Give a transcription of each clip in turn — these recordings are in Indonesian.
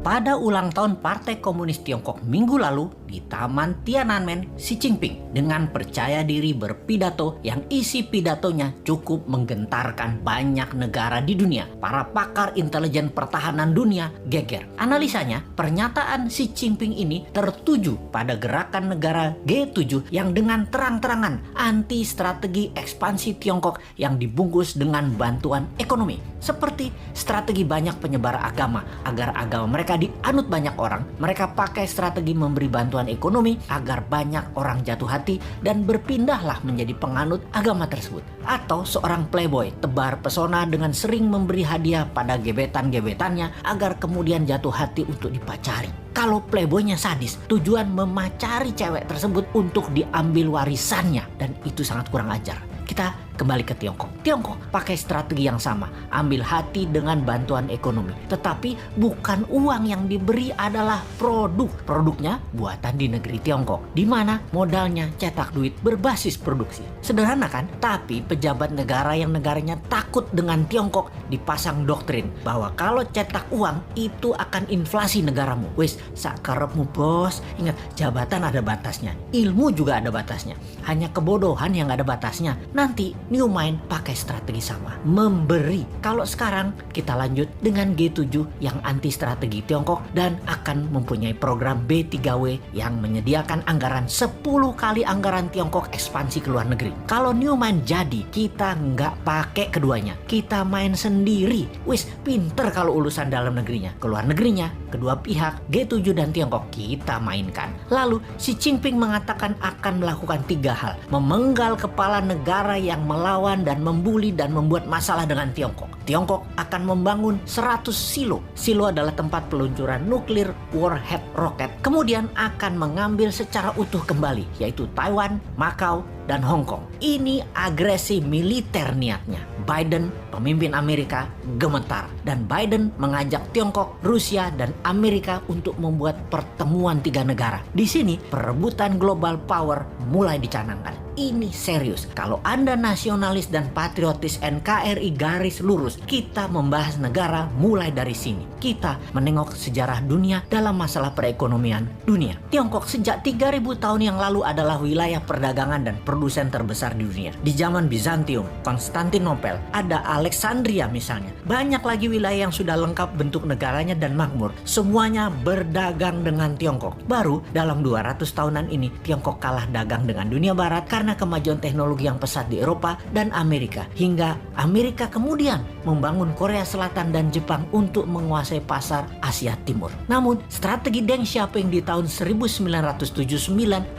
Pada ulang tahun Partai Komunis Tiongkok minggu lalu di Taman Tiananmen, Xi Jinping dengan percaya diri berpidato yang isi pidatonya cukup menggentarkan banyak negara di dunia. Para pakar intelijen pertahanan dunia geger. Analisanya, pernyataan Xi Jinping ini tertuju pada gerakan negara G7 yang dengan terang-terangan anti strategi ekspansi Tiongkok yang dibungkus dengan bantuan ekonomi. Seperti strategi banyak penyebar agama agar agama mereka dianut banyak orang, mereka pakai strategi memberi bantuan ekonomi agar banyak orang jatuh hati dan berpindahlah menjadi penganut agama tersebut. Atau seorang playboy tebar pesona dengan sering memberi hadiah pada gebetan-gebetannya agar kemudian jatuh hati untuk dipacari. Kalau playboynya sadis, tujuan memacari cewek tersebut untuk diambil warisannya, dan itu sangat kurang ajar. Kita kembali ke Tiongkok. Tiongkok pakai strategi yang sama, ambil hati dengan bantuan ekonomi. Tetapi bukan uang yang diberi adalah produk. Produknya buatan di negeri Tiongkok, di mana modalnya cetak duit berbasis produksi. Sederhana kan? Tapi pejabat negara yang negaranya takut dengan Tiongkok dipasang doktrin bahwa kalau cetak uang itu akan inflasi negaramu. Wis, sakarepmu bos. Ingat, jabatan ada batasnya, ilmu juga ada batasnya. Hanya kebodohan yang ada batasnya. Nanti New Mind pakai strategi sama, memberi. Kalau sekarang kita lanjut dengan G7 yang anti strategi Tiongkok dan akan mempunyai program B3W yang menyediakan anggaran 10 kali anggaran Tiongkok ekspansi ke luar negeri. Kalau New Mind jadi, kita nggak pakai keduanya, kita main sendiri. Wis, pinter kalau urusan dalam negerinya. Ke luar negerinya, kedua pihak G7 dan Tiongkok kita mainkan. Lalu Xi Jinping mengatakan akan melakukan 3 hal. Memenggal kepala negara yang melawan dan membuli dan membuat masalah dengan Tiongkok. Tiongkok akan membangun 100 silo. Silo adalah tempat peluncuran nuklir warhead roket. Kemudian akan mengambil secara utuh kembali, yaitu Taiwan, Macau, dan Hong Kong. Ini agresi militer niatnya. Biden, pemimpin Amerika, gemetar. Dan Biden mengajak Tiongkok, Rusia, dan Amerika untuk membuat pertemuan 3 negara. Di sini perebutan global power mulai dicanangkan. Ini serius. Kalau Anda nasionalis dan patriotis NKRI garis lurus, kita membahas negara mulai dari sini. Kita menengok sejarah dunia dalam masalah perekonomian dunia. Tiongkok sejak 3000 tahun yang lalu adalah wilayah perdagangan dan produsen terbesar di dunia. Di zaman Bizantium, Konstantinopel, ada Alexandria misalnya. Banyak lagi wilayah yang sudah lengkap bentuk negaranya dan makmur. Semuanya berdagang dengan Tiongkok. Baru dalam 200 tahunan ini, Tiongkok kalah dagang dengan dunia barat karena kemajuan teknologi yang pesat di Eropa dan Amerika. Hingga Amerika kemudian membangun Korea Selatan dan Jepang untuk menguasai pasar Asia Timur. Namun, strategi Deng Xiaoping di tahun 1979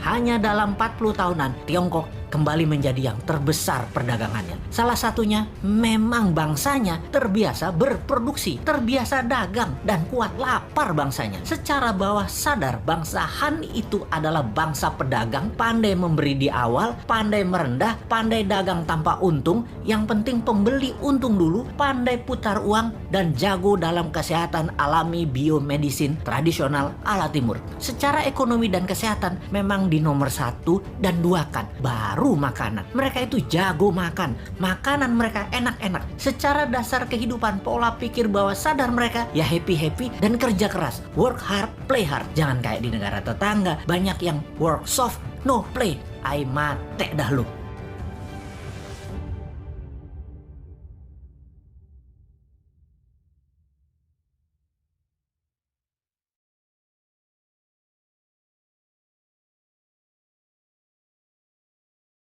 hanya dalam 40 tahunan, Tiongkok kembali menjadi yang terbesar perdagangannya. Salah satunya memang bangsanya terbiasa berproduksi, terbiasa dagang, dan kuat lapar bangsanya. Secara bawah sadar, bangsa Han itu adalah bangsa pedagang, pandai memberi di awal, pandai merendah, pandai dagang tanpa untung, yang penting pembeli untung dulu, pandai putar uang, dan jago dalam kesehatan alami biomedisin tradisional ala timur. Secara ekonomi dan kesehatan memang di nomor 1 dan 2 kan. Baru makanan. Mereka itu jago makan. Makanan mereka enak-enak. Secara dasar kehidupan, pola pikir bawah sadar mereka ya happy-happy dan kerja keras. Work hard, play hard. Jangan kayak di negara tetangga. Banyak yang work soft, no play. Ai mate dah lu.